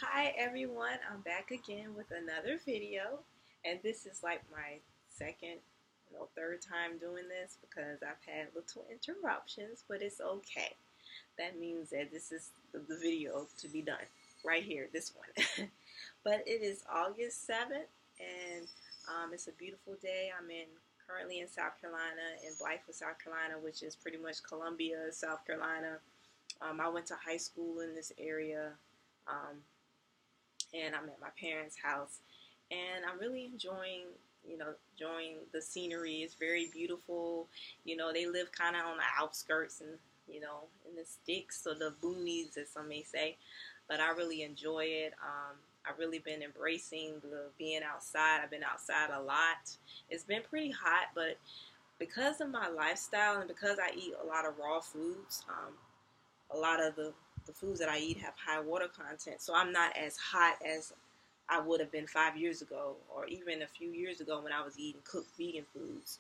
Hi everyone, I'm back again with another video, and this is like my second, third time doing this because I've had little interruptions, but it's okay. That means that this is the video to be done right here, this one. But it is August 7th, and it's a beautiful day. I'm currently in South Carolina, in Blythewood, South Carolina, which is pretty much Columbia, South Carolina. I went to high school in this area. Um, and I'm at my parents' house, and I'm really enjoying the scenery. It's very beautiful. They live kind of on the outskirts and in the sticks or the boonies, as some may say. But I really enjoy it. I've really been embracing the being outside. I've been outside a lot. It's been pretty hot, but because of my lifestyle and because I eat a lot of raw foods, a lot of the foods that I eat have high water content, so I'm not as hot as I would have been 5 years ago, or even a few years ago when I was eating cooked vegan foods.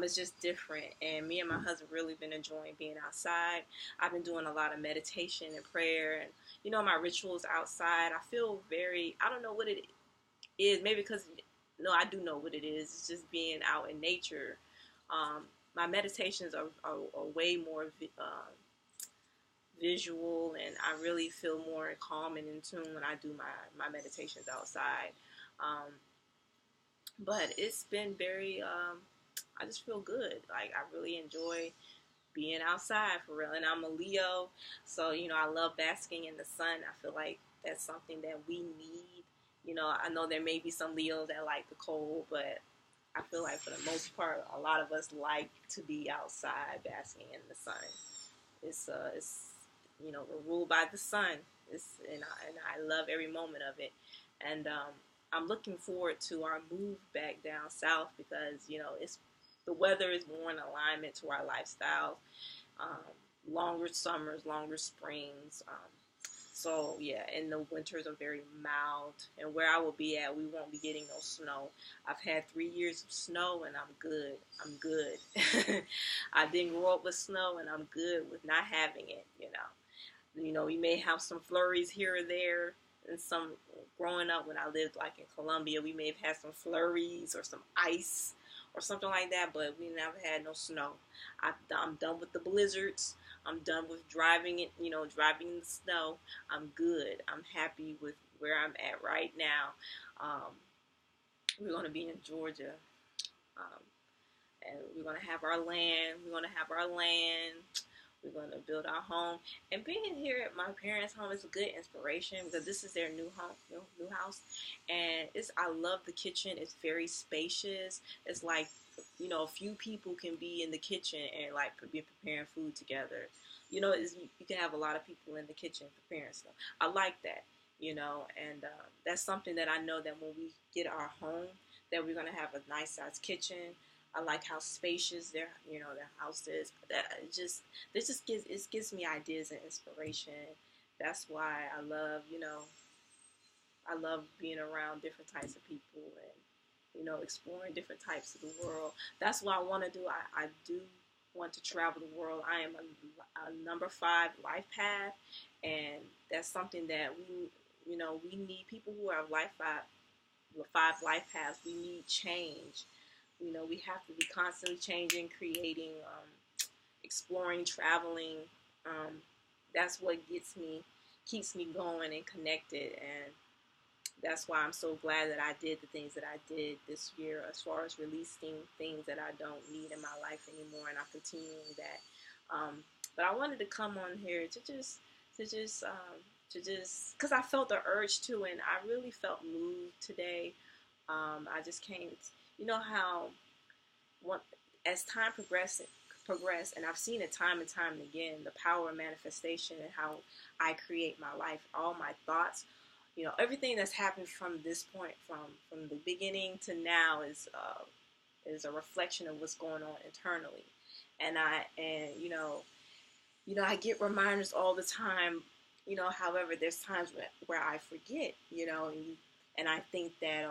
It's just different, and me and my husband really been enjoying being outside. I've been doing a lot of meditation and prayer, and my rituals outside. I feel I don't know what it is, maybe because no, I do know what it is. It's just being out in nature. My meditations are way more visual, and I really feel more calm and in tune when I do my meditations outside. Um, but it's been I just feel good. Like, I really enjoy being outside for real. And I'm a Leo, so, I love basking in the sun. I feel like that's something that we need. I know there may be some Leos that like the cold, but I feel like for the most part, a lot of us like to be outside basking in the sun. It's we're ruled by the sun. And I love every moment of it. And I'm looking forward to our move back down south because it's the weather is more in alignment to our lifestyle. Longer summers, longer springs. So yeah, and the winters are very mild. And where I will be at, we won't be getting no snow. I've had 3 years of snow, and I'm good. I'm good. I didn't grow up with snow, and I'm good with not having it. We may have some flurries here or there, and some growing up when I lived like in Columbia, we may have had some flurries or some ice or something like that, but we never had no snow. I'm done with the blizzards. I'm done with driving it, driving in the snow. I'm good. I'm happy with where I'm at right now. Um, we're going to be in Georgia, um, and we're going to have our land. We're going to have our land. We're going to build our home. And being here at my parents' home is a good inspiration because this is their new home, new house. And I love the kitchen. It's very spacious. It's like, a few people can be in the kitchen and like be preparing food together. You can have a lot of people in the kitchen preparing stuff. I like that, and that's something that I know that when we get our home, that we're going to have a nice sized kitchen. I like how spacious their house is. That it gives me ideas and inspiration. That's why I love being around different types of people and exploring different types of the world. That's what I want to do. I do want to travel the world. I am a number 5 life path, and that's something that we need people who are five life paths. We need change. We have to be constantly changing, creating, exploring, traveling. That's what keeps me going and connected. And that's why I'm so glad that I did the things that I did this year as far as releasing things that I don't need in my life anymore. And I'm continuing that. But I wanted to come on here because I felt the urge to, and I really felt moved today. I just came, how as time progress, and I've seen it time and time and again, the power of manifestation and how I create my life, all my thoughts, everything that's happened from this point, from the beginning to now, is a reflection of what's going on internally. I get reminders all the time. However, there's times where I forget, and I think that,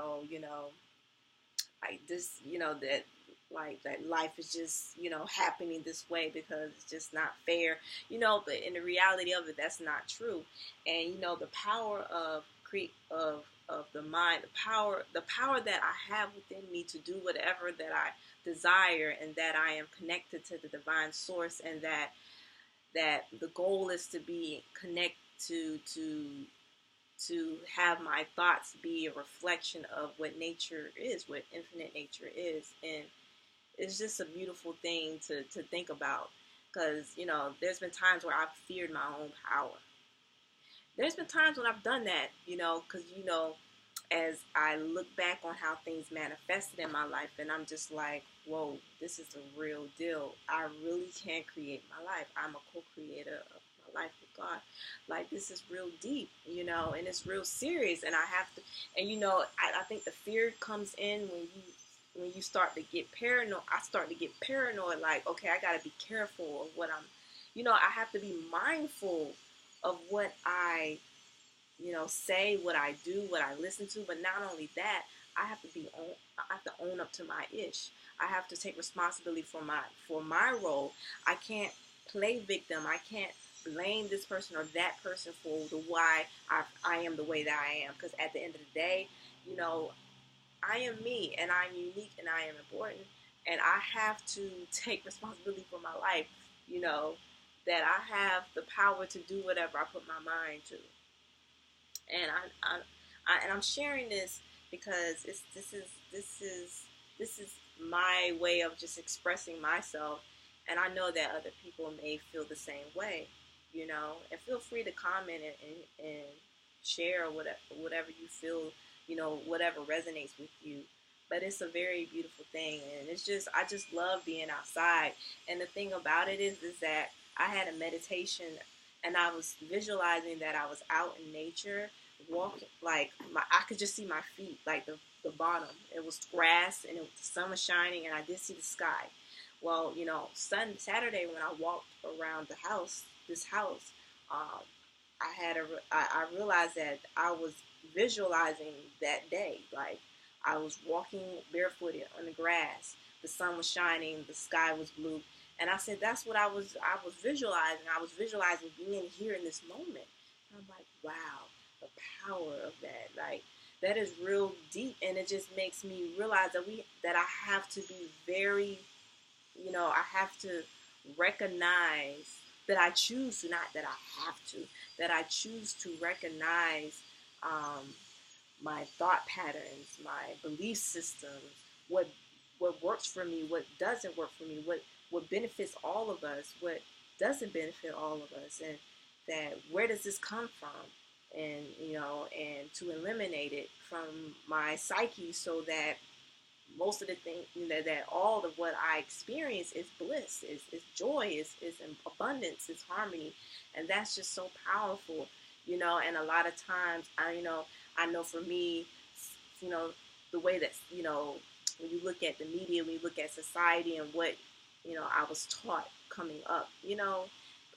like this, that life is just, happening this way because it's just not fair, but in the reality of it, that's not true. And, the power of of the mind, the power that I have within me to do whatever that I desire, and that I am connected to the divine source, and that the goal is to be connected to have my thoughts be a reflection of what nature is, what infinite nature is. And it's just a beautiful thing to think about, because there's been times where I've feared my own power. There's been times when I've done that, because as I look back on how things manifested in my life, and I'm just like, whoa, this is the real deal. I really can create my life. I'm a co-creator of my life with God. Like, this is real deep, and it's real serious. And I have to, and I think the fear comes in when you start to get paranoid. I start to get paranoid, like, okay, I got to be careful of what I have to be mindful of what I say, what I do, what I listen to. But not only that, I have to own up to my ish. I have to take responsibility for my role. I can't play victim. I can't blame this person or that person for the why I am the way that I am. Because at the end of the day, I am me, and I'm unique, and I am important, and I have to take responsibility for my life. That I have the power to do whatever I put my mind to. And I'm sharing this because this is my way of just expressing myself, and I know that other people may feel the same way, And feel free to comment and share whatever you feel, whatever resonates with you. But it's a very beautiful thing, and I just love being outside. And the thing about it is that I had a meditation, and I was visualizing that I was out in nature, walking, like I could just see my feet, like the bottom. It was grass, and the sun was shining, and I did see the sky. Well, Saturday when I walked around this house, um, I realized that I was visualizing that day. Like, I was walking barefooted on the grass. The sun was shining. The sky was blue. And I said, that's what I was visualizing. I was visualizing being here in this moment. And I'm like, wow, the power of that. Like, that is real deep. And it just makes me realize that I have to be very, I have to recognize that I choose to, not that I have to, that I choose to recognize my thought patterns, my belief systems, what works for me, what doesn't work for me, what benefits all of us, what doesn't benefit all of us, and that where does this come from, and and to eliminate it from my psyche, so that most of the things, that all of what I experience is bliss, is joy, is abundance, is harmony, and that's just so powerful, And a lot of times, I know for me, the way that when you look at the media, when you look at society and what I was taught coming up,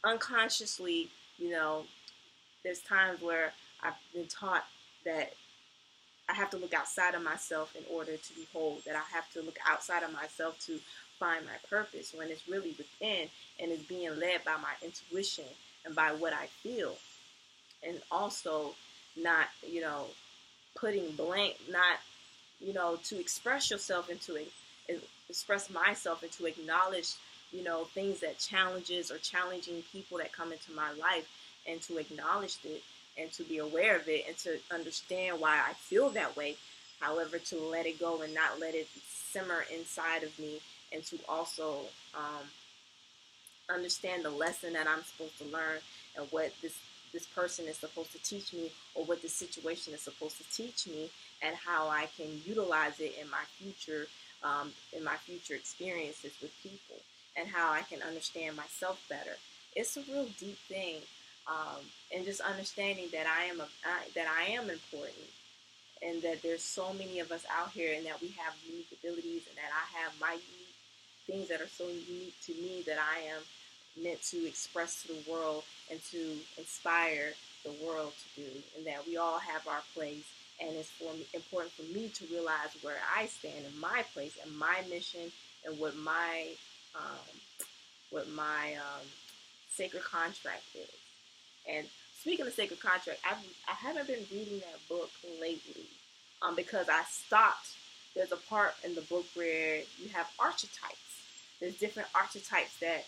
unconsciously, there's times where I've been taught that I have to look outside of myself in order to be whole, that I have to look outside of myself to find my purpose, when it's really within, and it's being led by my intuition and by what I feel. And also not, putting blank, not, to express yourself and to express myself and to acknowledge, things that challenges or challenging people that come into my life, and to acknowledge it, and to be aware of it, and to understand why I feel that way. However, to let it go and not let it simmer inside of me, and to also understand the lesson that I'm supposed to learn, and what this person is supposed to teach me, or what this situation is supposed to teach me, and how I can utilize it in my future experiences with people, and how I can understand myself better. It's a real deep thing, and just understanding that I am important, and that there's so many of us out here, and that we have unique abilities, and that I have my unique things that are so unique to me, that I am meant to express to the world, and to inspire the world to do, and that we all have our place, and it's important for me to realize where I stand in my place and my mission, and what my sacred contract is. And speaking of Sacred Contract, I haven't been reading that book lately, because I stopped. There's a part in the book where you have archetypes. There's different archetypes that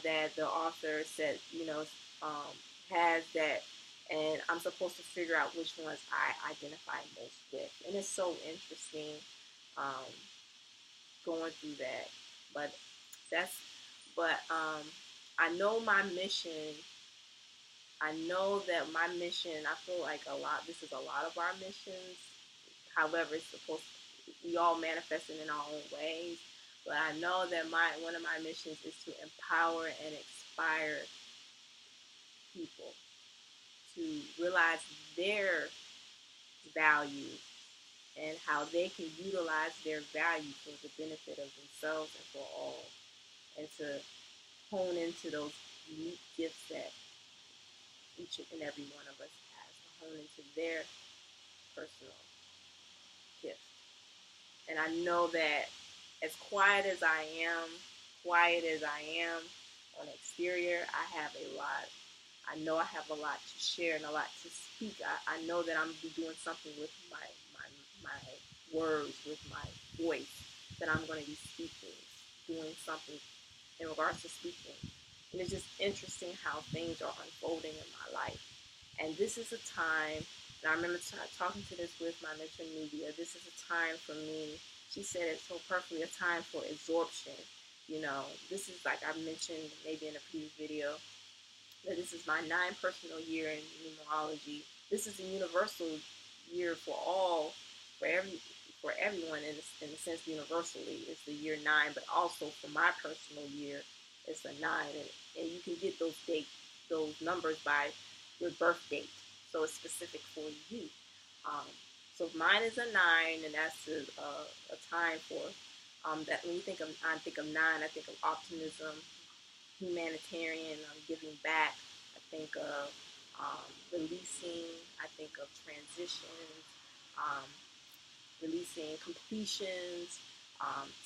that the author said um, has that, and I'm supposed to figure out which ones I identify most with, and it's so interesting um, going through that. But that's I know my mission. I know that my mission, I feel like this is a lot of our missions. However, it's supposed we all manifest it in our own ways. But I know that one of my missions is to empower and inspire people to realize their value and how they can utilize their value for the benefit of themselves and for all, and to hone into those unique gifts that each and every one of us has, to hone into their personal gift. And I know that as quiet as I am on the exterior, I have a lot. I know I have a lot to share and a lot to speak. I know that I'm going to be doing something with my words, with my voice, that I'm going to be speaking, doing something in regards to speaking. And it's just interesting how things are unfolding in my life. And this is a time, and I remember talking to this with my mentor, Nubia, this is a time for me, she said it so perfectly, a time for absorption. This is like I mentioned maybe in a previous video, that this is my 9th personal year in numerology. This is a universal year for all, for everyone in a sense. Universally, it's the year 9, but also for my personal year, it's a 9, and you can get those numbers by your birth date, so it's specific for you. So mine is a 9, and that's a time for that. When you think of I think of 9, I think of optimism, humanitarian, giving back. I think of releasing. I think of transitions, um, releasing completions.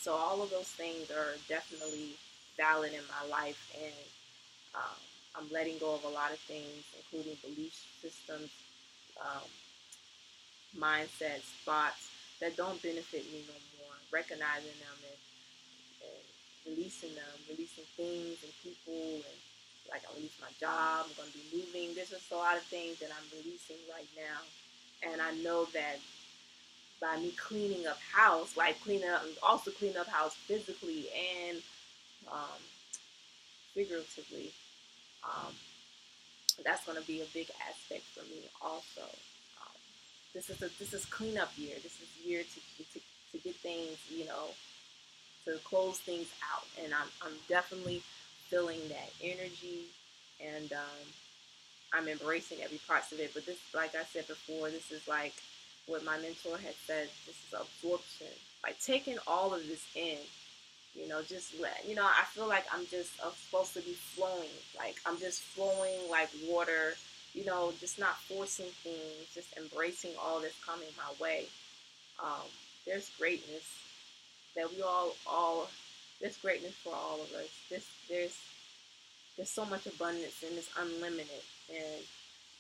So all of those things are definitely valid in my life, and um, I'm letting go of a lot of things, including belief systems, um, mindsets, thoughts that don't benefit me no more. Recognizing them and releasing them, releasing things and people, and like I release my job. I'm going to be moving. There's just a lot of things that I'm releasing right now, and I know that by me cleaning up house, like also cleaning up house physically and um, figuratively, um, that's going to be a big aspect for me also. Um, this is cleanup year. This is year to get things, to close things out, and I'm definitely feeling that energy, and I'm embracing every part of it. But this, like I said before, this is like what my mentor had said. This is absorption, like taking all of this in. Just I feel like I'm just supposed to be flowing. Like I'm just flowing like water. Just not forcing things, just embracing all that's coming my way. Um, there's greatness that we all there's greatness for all of us. There's so much abundance, and it's unlimited, and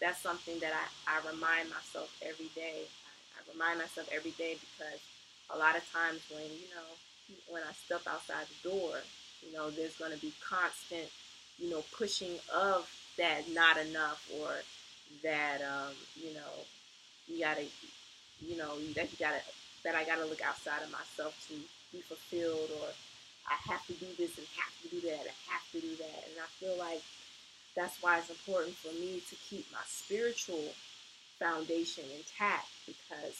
that's something that I remind myself every day. I remind myself every day, because a lot of times when I step outside the door, there's going to be constant, pushing of that not enough, or that, you gotta, that I gotta look outside of myself to be fulfilled, or I have to do this and have to do that and have to do that. And I feel like that's why it's important for me to keep my spiritual foundation intact, because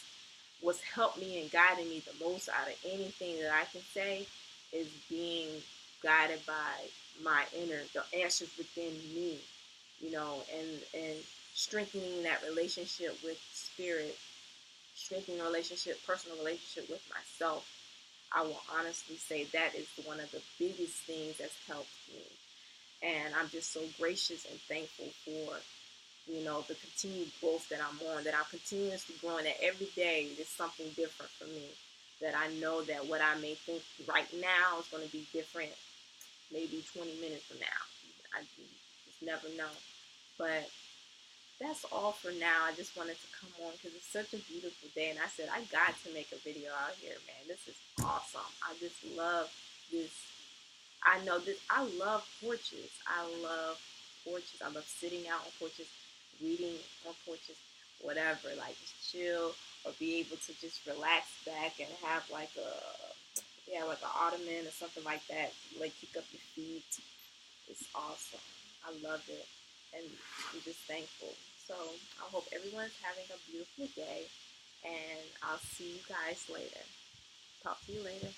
what's helped me and guided me the most out of anything that I can say is being guided by my the answers within me, and strengthening that relationship with spirit, strengthening personal relationship with myself. I will honestly say that is one of the biggest things that's helped me. And I'm just so gracious and thankful for, the continued growth that I'm on, that I'm continuously growing, that every day is something different for me. That I know that what I may think right now is going to be different maybe 20 minutes from now. I just never know. But that's all for now. I just wanted to come on because it's such a beautiful day, and I said I got to make a video out here, man. This is awesome. I just love this. I know this. I love porches. I love porches. I love sitting out on porches, reading on porches, whatever. Like just chill or be able to just relax back and have like a like an ottoman or something like that. Like kick up your feet. It's awesome. I love it, and I'm just thankful. So I hope everyone's having a beautiful day, and I'll see you guys later. Talk to you later.